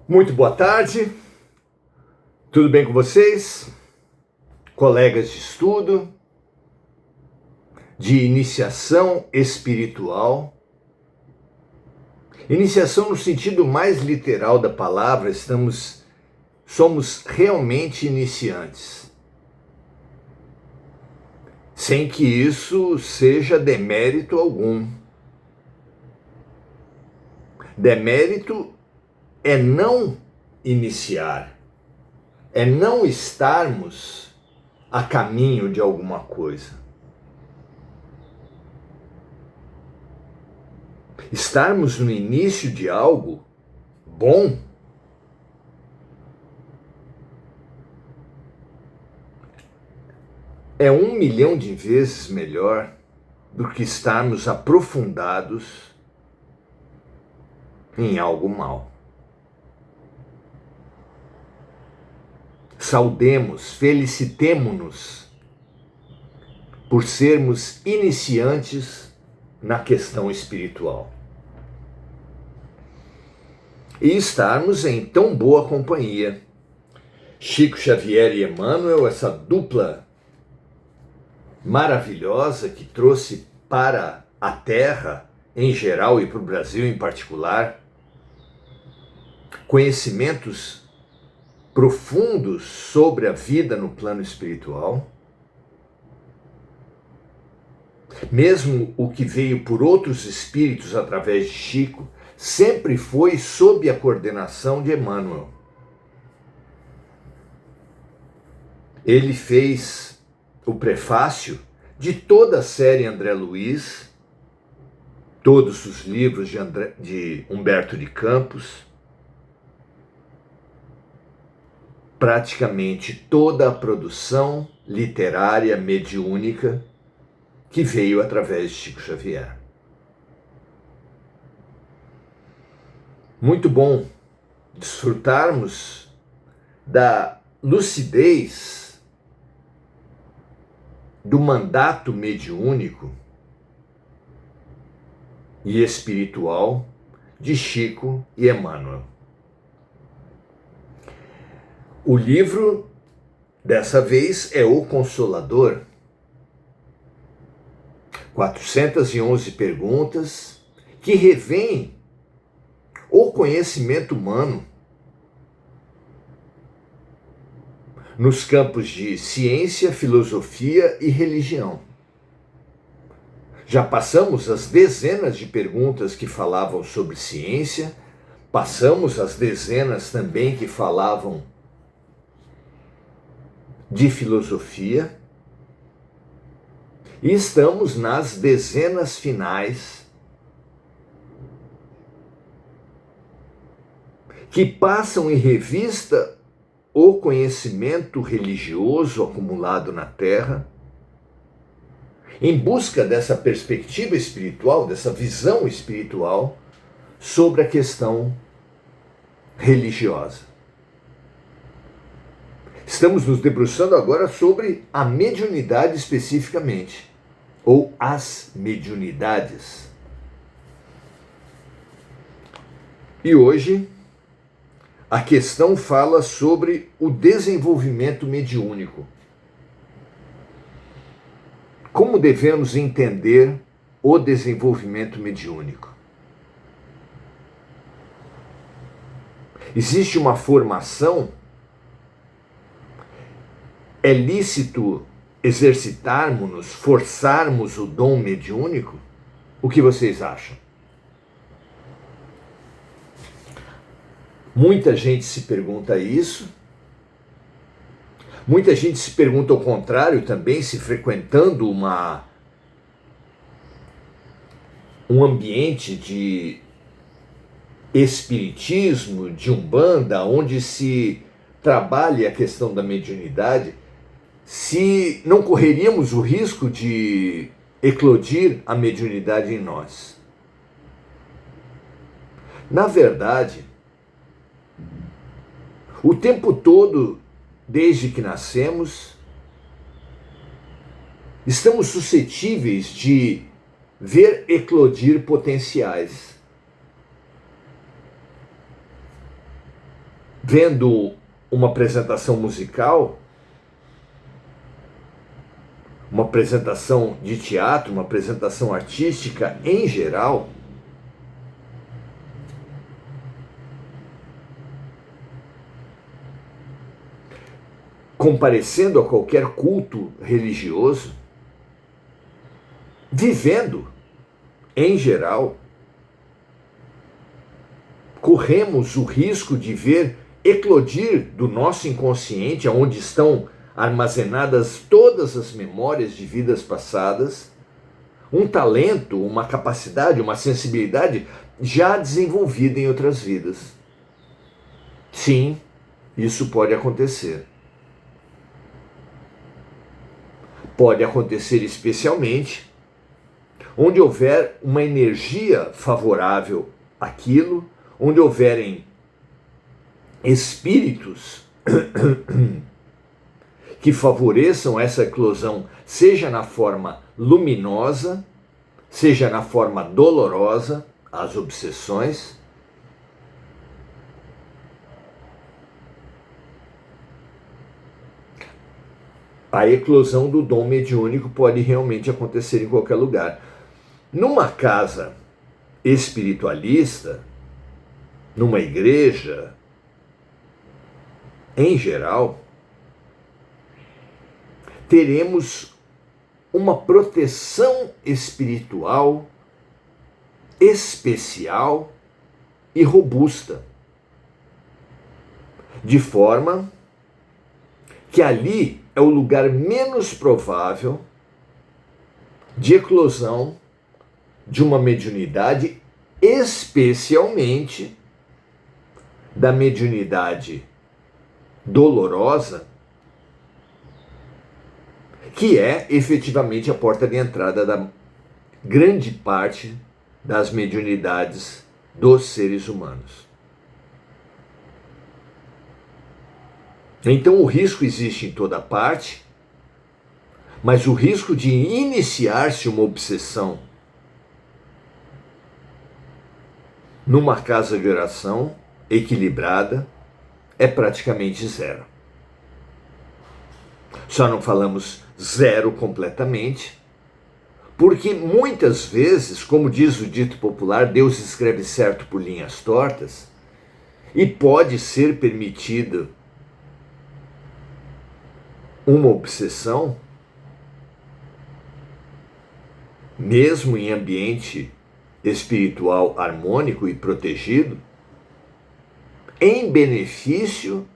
Muito boa tarde, tudo bem com vocês? Colegas de estudo, de iniciação espiritual. Iniciação no sentido mais literal da palavra, somos realmente iniciantes. Sem que isso seja demérito algum. Demérito é não iniciar, é não estarmos a caminho de alguma coisa. Estarmos no início de algo bom é 1.000.000 de vezes melhor do que estarmos aprofundados em algo mal. Saudemos, felicitemo-nos por sermos iniciantes na questão espiritual. E estarmos em tão boa companhia. Chico Xavier e Emmanuel, essa dupla maravilhosa que trouxe para a Terra em geral e para o Brasil em particular conhecimentos profundos sobre a vida no plano espiritual. Mesmo o que veio por outros espíritos através de Chico, sempre foi sob a coordenação de Emmanuel. Ele fez o prefácio de toda a série André Luiz, todos os livros de Humberto de Campos, praticamente toda a produção literária mediúnica que veio através de Chico Xavier. Muito bom desfrutarmos da lucidez do mandato mediúnico e espiritual de Chico e Emmanuel. O livro, dessa vez, é O Consolador. 411 perguntas que revêem o conhecimento humano nos campos de ciência, filosofia e religião. Já passamos as dezenas de perguntas que falavam sobre ciência, passamos as dezenas também que falavam de filosofia, e estamos nas dezenas finais que passam em revista o conhecimento religioso acumulado na Terra, em busca dessa perspectiva espiritual, dessa visão espiritual sobre a questão religiosa. Estamos nos debruçando agora sobre a mediunidade especificamente, ou as mediunidades. E hoje a questão fala sobre o desenvolvimento mediúnico. Como devemos entender o desenvolvimento mediúnico? Existe uma formação? É lícito exercitarmos-nos, forçarmos o dom mediúnico? O que vocês acham? Muita gente se pergunta isso. Muita gente se pergunta o contrário também, se frequentando um ambiente de espiritismo, de umbanda, onde se trabalha a questão da mediunidade, se não correríamos o risco de eclodir a mediunidade em nós. Na verdade, o tempo todo, desde que nascemos, estamos suscetíveis de ver eclodir potenciais. vendo uma apresentação musical, uma apresentação de teatro, uma apresentação artística em geral, comparecendo a qualquer culto religioso, vivendo, em geral, corremos o risco de ver eclodir do nosso inconsciente, onde estão armazenadas todas as memórias de vidas passadas, um talento, uma capacidade, uma sensibilidade já desenvolvida em outras vidas. Sim, isso pode acontecer. Pode acontecer especialmente onde houver uma energia favorável àquilo, onde houverem espíritos que favoreçam essa eclosão, seja na forma luminosa, seja na forma dolorosa, as obsessões. A eclosão do dom mediúnico pode realmente acontecer em qualquer lugar. Numa casa espiritualista, numa igreja, em geral, teremos uma proteção espiritual especial e robusta, de forma que ali é o lugar menos provável de eclosão de uma mediunidade, especialmente da mediunidade dolorosa, que é efetivamente a porta de entrada da grande parte das mediunidades dos seres humanos. Então o risco existe em toda parte, mas o risco de iniciar-se uma obsessão numa casa de oração equilibrada é praticamente zero. Só não falamos zero completamente, porque muitas vezes, como diz o dito popular, Deus escreve certo por linhas tortas, e pode ser permitido uma obsessão, mesmo em ambiente espiritual harmônico e protegido, em benefício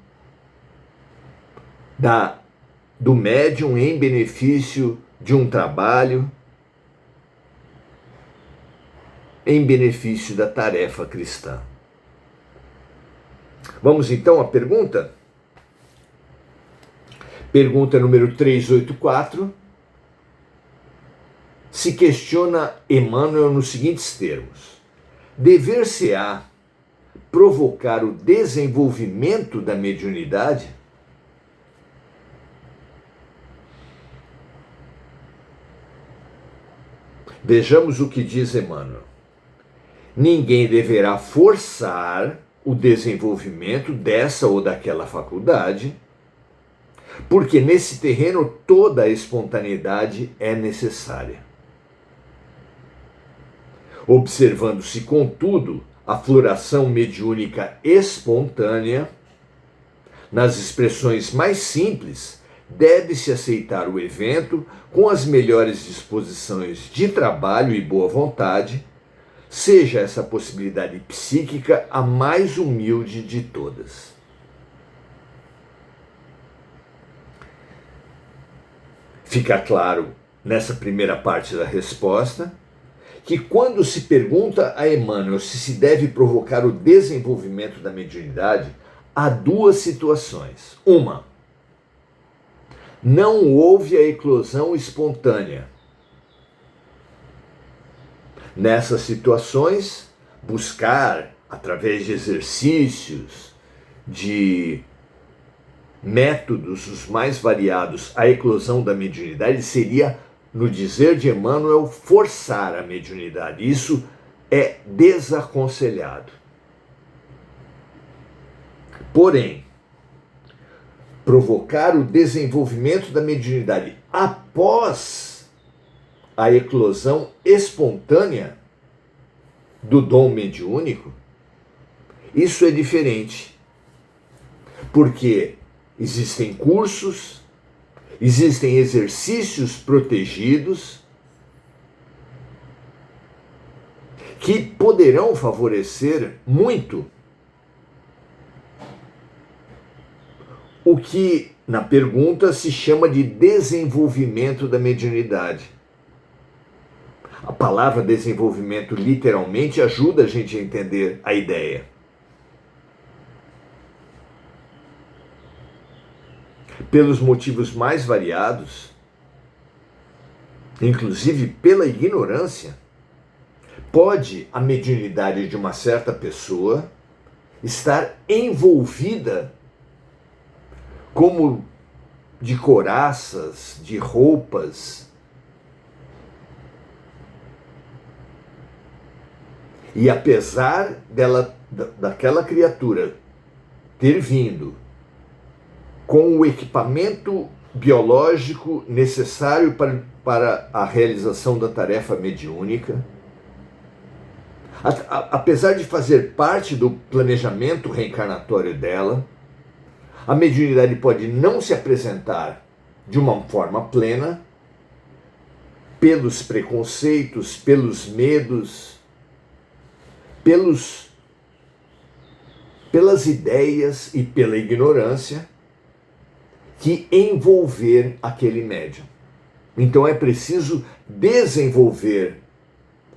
do médium, em benefício de um trabalho, em benefício da tarefa cristã. Vamos então à pergunta? Pergunta número 384. Se questiona Emmanuel nos seguintes termos: dever-se-á provocar o desenvolvimento da mediunidade? Vejamos o que diz Emmanuel. Ninguém deverá forçar o desenvolvimento dessa ou daquela faculdade, porque nesse terreno toda a espontaneidade é necessária. Observando-se, contudo, a floração mediúnica espontânea, nas expressões mais simples, deve-se aceitar o evento com as melhores disposições de trabalho e boa vontade, seja essa possibilidade psíquica a mais humilde de todas. Fica claro, nessa primeira parte da resposta, que quando se pergunta a Emmanuel se deve provocar o desenvolvimento da mediunidade, há duas situações. Uma, não houve a eclosão espontânea. Nessas situações, buscar, através de exercícios, de métodos os mais variados, a eclosão da mediunidade seria, no dizer de Emmanuel, forçar a mediunidade. Isso é desaconselhado. Porém, provocar o desenvolvimento da mediunidade após a eclosão espontânea do dom mediúnico, isso é diferente. Porque existem cursos, existem exercícios protegidos que poderão favorecer muito o que na pergunta se chama de desenvolvimento da mediunidade. A palavra desenvolvimento literalmente ajuda a gente a entender a ideia. Pelos motivos mais variados, inclusive pela ignorância, pode a mediunidade de uma certa pessoa estar envolvida como de couraças, de roupas. E apesar daquela criatura ter vindo com o equipamento biológico necessário para a realização da tarefa mediúnica, apesar de fazer parte do planejamento reencarnatório dela, a mediunidade pode não se apresentar de uma forma plena, pelos preconceitos, pelos medos, pelas ideias e pela ignorância que envolver aquele médium. Então é preciso desenvolver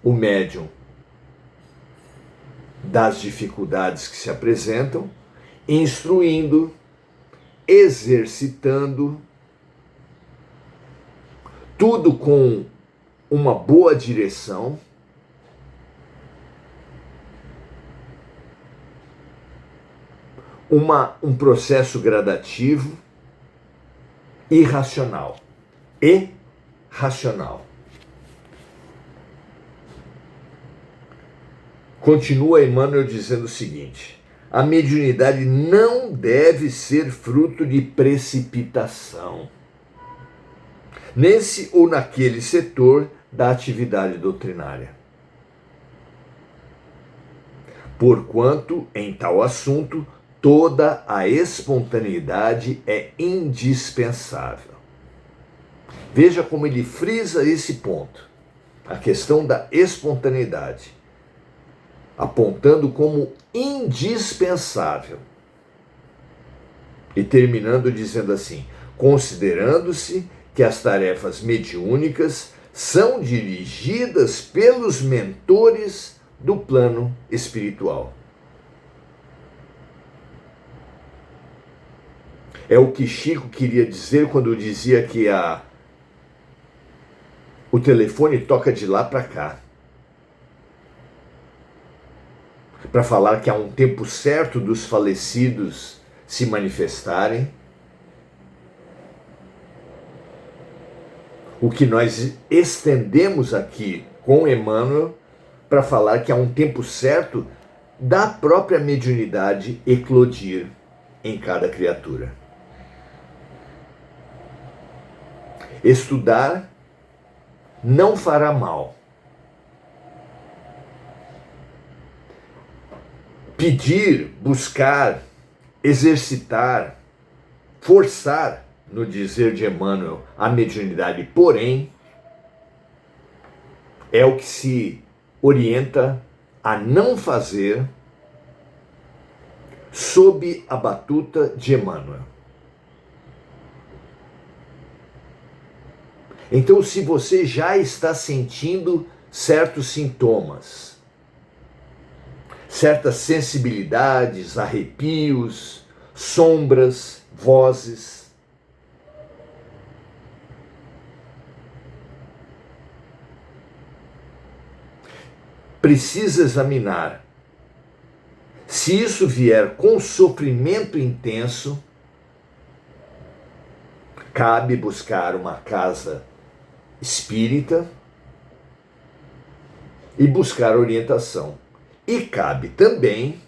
o médium das dificuldades que se apresentam, instruindo, exercitando, tudo com uma boa direção, um processo gradativo e racional. Continua Emmanuel dizendo o seguinte: a mediunidade não deve ser fruto de precipitação, nesse ou naquele setor da atividade doutrinária. Porquanto, em tal assunto, toda a espontaneidade é indispensável. Veja como ele frisa esse ponto, a questão da espontaneidade, apontando como indispensável. E terminando dizendo assim: considerando-se que as tarefas mediúnicas são dirigidas pelos mentores do plano espiritual. É o que Chico queria dizer quando dizia que o telefone toca de lá para cá, para falar que há um tempo certo dos falecidos se manifestarem. O que nós estendemos aqui com Emmanuel para falar que há um tempo certo da própria mediunidade eclodir em cada criatura. Estudar não fará mal. Pedir, buscar, exercitar, forçar, no dizer de Emmanuel, a mediunidade, porém, é o que se orienta a não fazer sob a batuta de Emmanuel. Então, se você já está sentindo certos sintomas, certas sensibilidades, arrepios, sombras, vozes, precisa examinar se isso vier com sofrimento intenso. Cabe buscar uma casa espírita e buscar orientação. E cabe também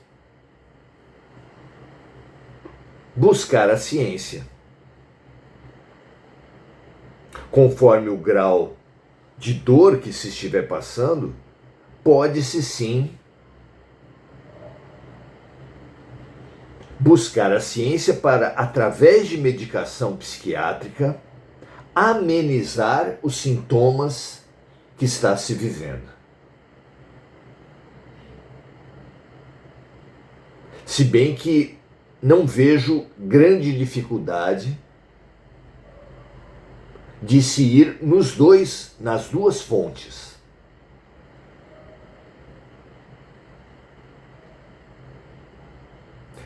buscar a ciência. Conforme o grau de dor que se estiver passando, pode-se sim buscar a ciência para, através de medicação psiquiátrica, amenizar os sintomas que está se vivendo. Se bem que não vejo grande dificuldade de se ir nas duas fontes.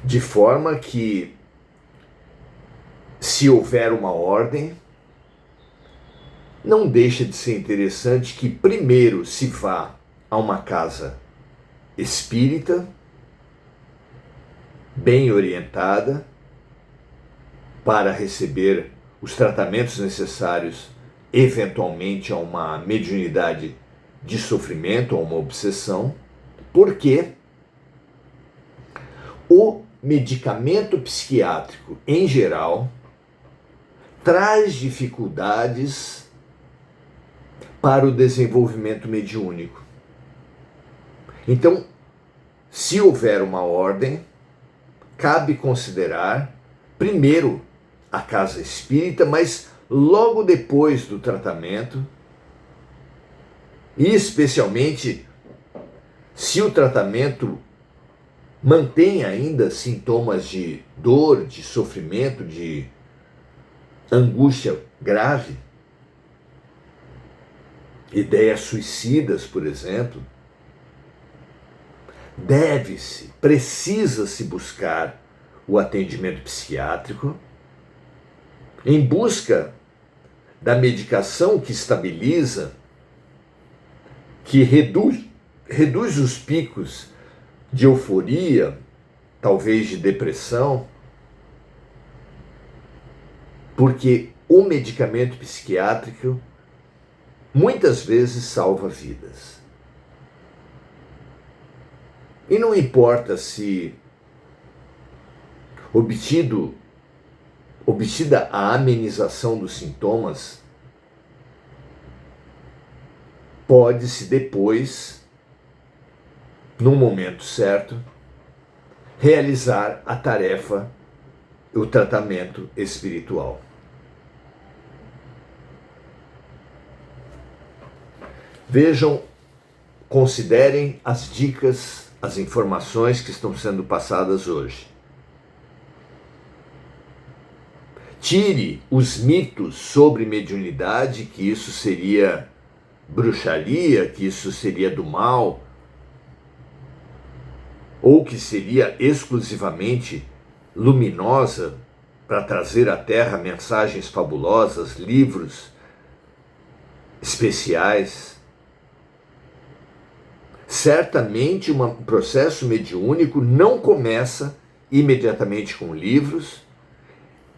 De forma que, se houver uma ordem, não deixa de ser interessante que primeiro se vá a uma casa espírita, bem orientada, para receber os tratamentos necessários, eventualmente a uma mediunidade de sofrimento, a uma obsessão, porque o medicamento psiquiátrico, em geral, traz dificuldades para o desenvolvimento mediúnico. Então, se houver uma ordem, cabe considerar, primeiro, a casa espírita, mas logo depois do tratamento, e especialmente se o tratamento mantém ainda sintomas de dor, de sofrimento, de angústia grave, ideias suicidas, por exemplo, precisa-se buscar o atendimento psiquiátrico em busca da medicação que estabiliza, que reduz os picos de euforia, talvez de depressão, porque o medicamento psiquiátrico muitas vezes salva vidas. E não importa se obtida a amenização dos sintomas, pode-se depois, no momento certo, realizar a tarefa, o tratamento espiritual. Vejam, considerem as dicas, as informações que estão sendo passadas hoje. Tire os mitos sobre mediunidade, que isso seria bruxaria, que isso seria do mal, ou que seria exclusivamente luminosa para trazer à Terra mensagens fabulosas, livros especiais. Certamente um processo mediúnico não começa imediatamente com livros.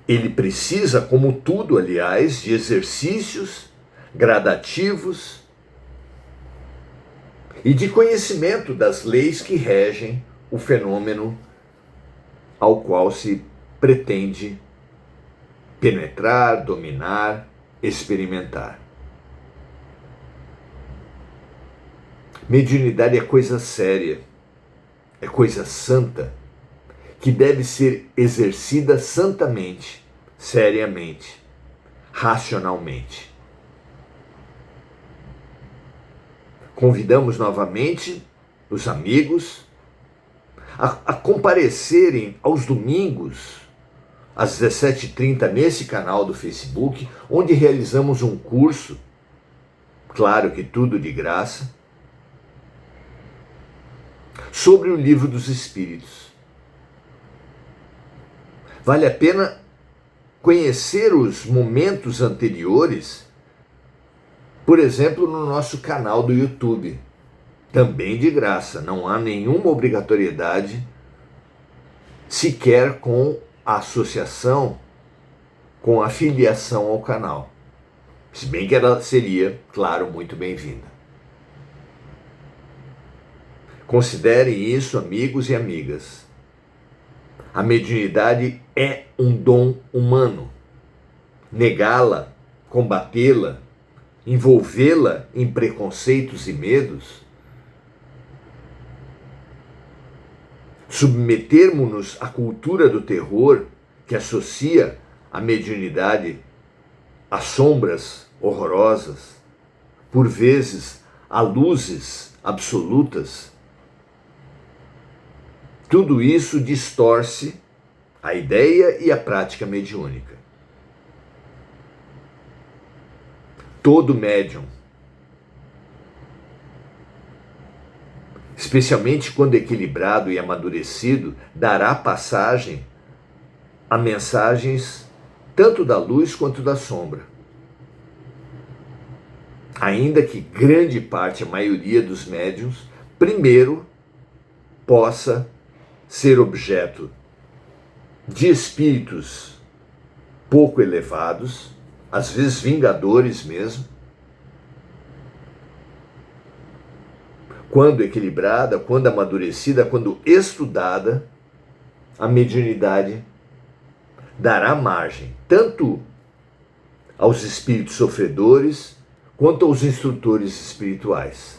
Ele precisa, como tudo, aliás, de exercícios gradativos e de conhecimento das leis que regem o fenômeno ao qual se pretende penetrar, dominar, experimentar. Mediunidade é coisa séria, é coisa santa, que deve ser exercida santamente, seriamente, racionalmente. Convidamos novamente os amigos a comparecerem aos domingos, às 17h30, nesse canal do Facebook, onde realizamos um curso, claro que tudo de graça, sobre o Livro dos Espíritos. Vale a pena conhecer os momentos anteriores, por exemplo, no nosso canal do YouTube, também de graça, não há nenhuma obrigatoriedade sequer com a associação, com a filiação ao canal, se bem que ela seria, claro, muito bem-vinda. Considerem isso, amigos e amigas. A mediunidade é um dom humano. Negá-la, combatê-la, envolvê-la em preconceitos e medos, submetermos-nos à cultura do terror que associa a mediunidade a sombras horrorosas, por vezes a luzes absolutas, tudo isso distorce a ideia e a prática mediúnica. Todo médium, especialmente quando equilibrado e amadurecido, dará passagem a mensagens tanto da luz quanto da sombra. Ainda que grande parte, a maioria dos médiuns, primeiro possa ser objeto de espíritos pouco elevados, às vezes vingadores mesmo, quando equilibrada, quando amadurecida, quando estudada, a mediunidade dará margem tanto aos espíritos sofredores quanto aos instrutores espirituais.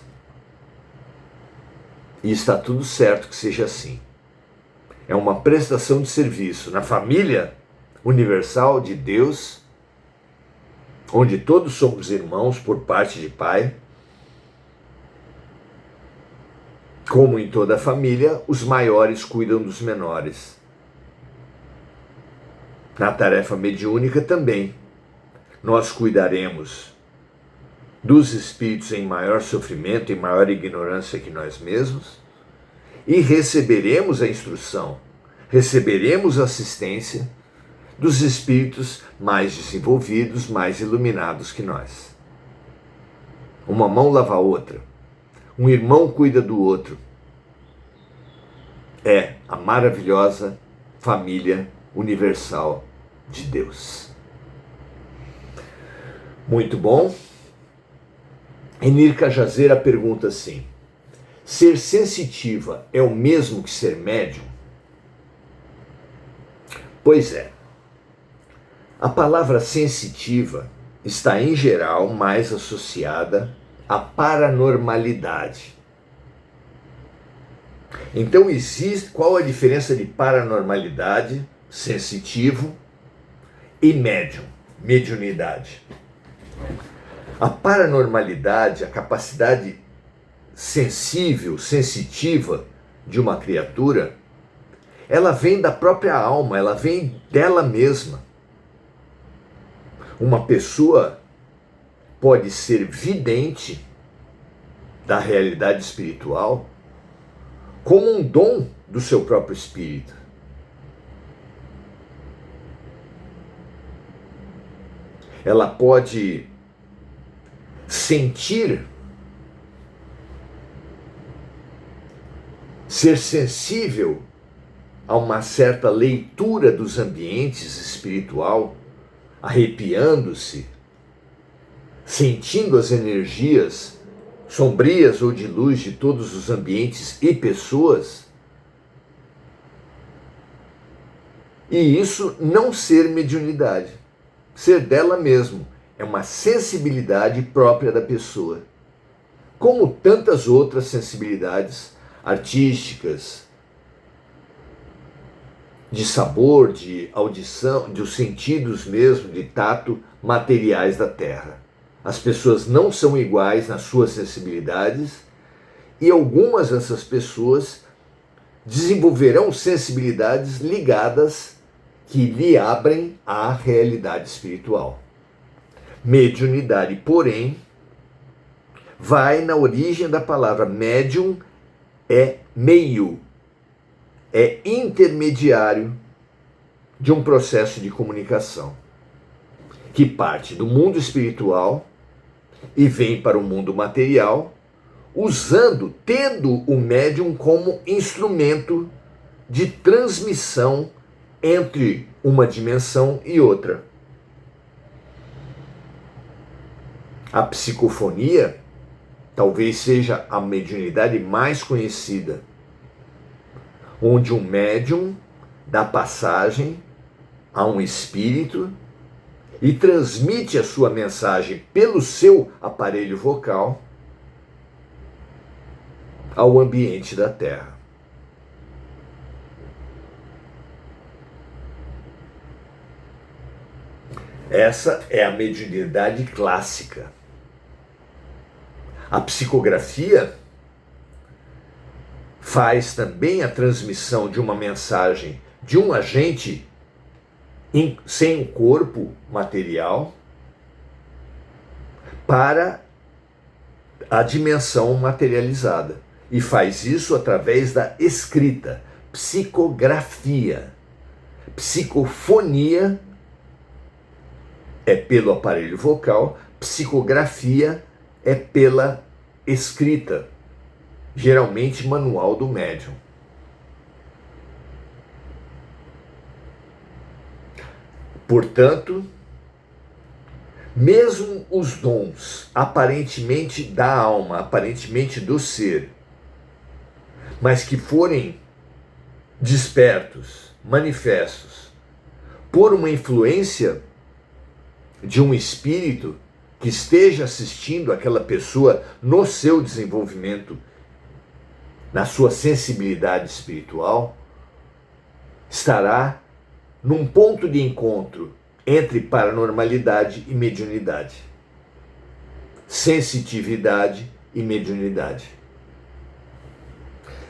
E está tudo certo que seja assim. É uma prestação de serviço na família universal de Deus, onde todos somos irmãos por parte de pai. Como em toda família, os maiores cuidam dos menores. Na tarefa mediúnica também, nós cuidaremos dos espíritos em maior sofrimento, em maior ignorância que nós mesmos, e receberemos a instrução, receberemos a assistência dos espíritos mais desenvolvidos, mais iluminados que nós. Uma mão lava a outra, um irmão cuida do outro. É a maravilhosa família universal de Deus. Muito bom. Enir Cajazeira pergunta assim: ser sensitiva é o mesmo que ser médium? Pois é. A palavra sensitiva está, em geral, mais associada à paranormalidade. Então existe, qual a diferença de paranormalidade, sensitivo, e médium, mediunidade? A paranormalidade, a capacidade sensível, sensitiva de uma criatura, ela vem da própria alma, ela vem dela mesma. Uma pessoa pode ser vidente da realidade espiritual como um dom do seu próprio espírito. Ela pode sentir, ser sensível a uma certa leitura dos ambientes espiritual, arrepiando-se, sentindo as energias sombrias ou de luz de todos os ambientes e pessoas, e isso não ser mediunidade, ser dela mesmo, é uma sensibilidade própria da pessoa, como tantas outras sensibilidades artísticas, de sabor, de audição, dos sentidos mesmo, de tato, materiais da Terra. As pessoas não são iguais nas suas sensibilidades e algumas dessas pessoas desenvolverão sensibilidades ligadas que lhe abrem à realidade espiritual. Mediunidade, porém, vai na origem da palavra. Médium é meio, é intermediário de um processo de comunicação que parte do mundo espiritual e vem para o mundo material, tendo o médium como instrumento de transmissão entre uma dimensão e outra. A psicofonia talvez seja a mediunidade mais conhecida, onde um médium dá passagem a um espírito e transmite a sua mensagem pelo seu aparelho vocal ao ambiente da Terra. Essa é a mediunidade clássica. A psicografia faz também a transmissão de uma mensagem de um agente sem um corpo material para a dimensão materializada. E faz isso através da escrita, psicografia. Psicofonia é pelo aparelho vocal, psicografia é pela escrita, geralmente manual do médium. Portanto, mesmo os dons aparentemente da alma, aparentemente do ser, mas que forem despertos, manifestos, por uma influência de um espírito que esteja assistindo aquela pessoa no seu desenvolvimento, na sua sensibilidade espiritual, estará num ponto de encontro entre paranormalidade e mediunidade, sensitividade e mediunidade.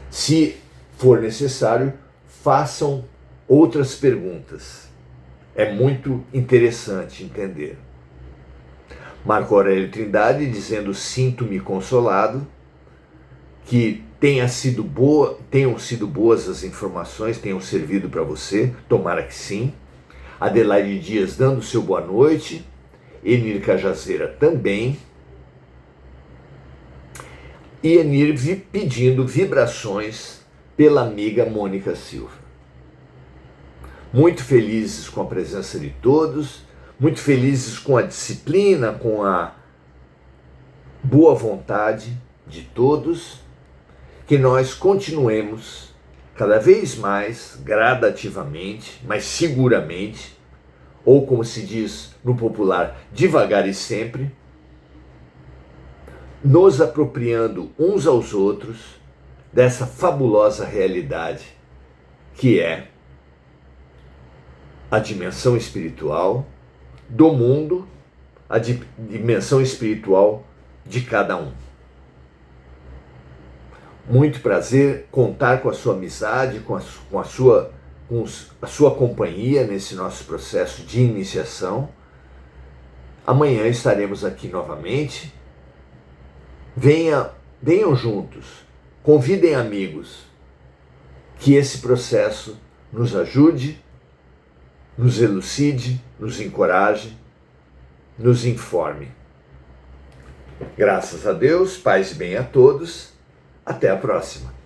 Se for necessário, façam outras perguntas. É muito interessante entender. Marco Aurélio Trindade dizendo: sinto-me consolado, que tenham sido boas as informações, tenham servido para você, tomara que sim. Adelaide Dias dando seu boa noite, Enir Cajazeira também, e Enir pedindo vibrações pela amiga Mônica Silva. Muito felizes com a presença de todos, muito felizes com a disciplina, com a boa vontade de todos, que nós continuemos cada vez mais, gradativamente, mas seguramente, ou como se diz no popular, devagar e sempre, nos apropriando uns aos outros dessa fabulosa realidade que é a dimensão espiritual do mundo, a dimensão espiritual de cada um. Muito prazer contar com a sua amizade, com a sua companhia nesse nosso processo de iniciação. Amanhã estaremos aqui novamente. Venham juntos, convidem amigos, que esse processo nos ajude, nos elucide, nos encoraje, nos informe. Graças a Deus, paz e bem a todos. Até a próxima.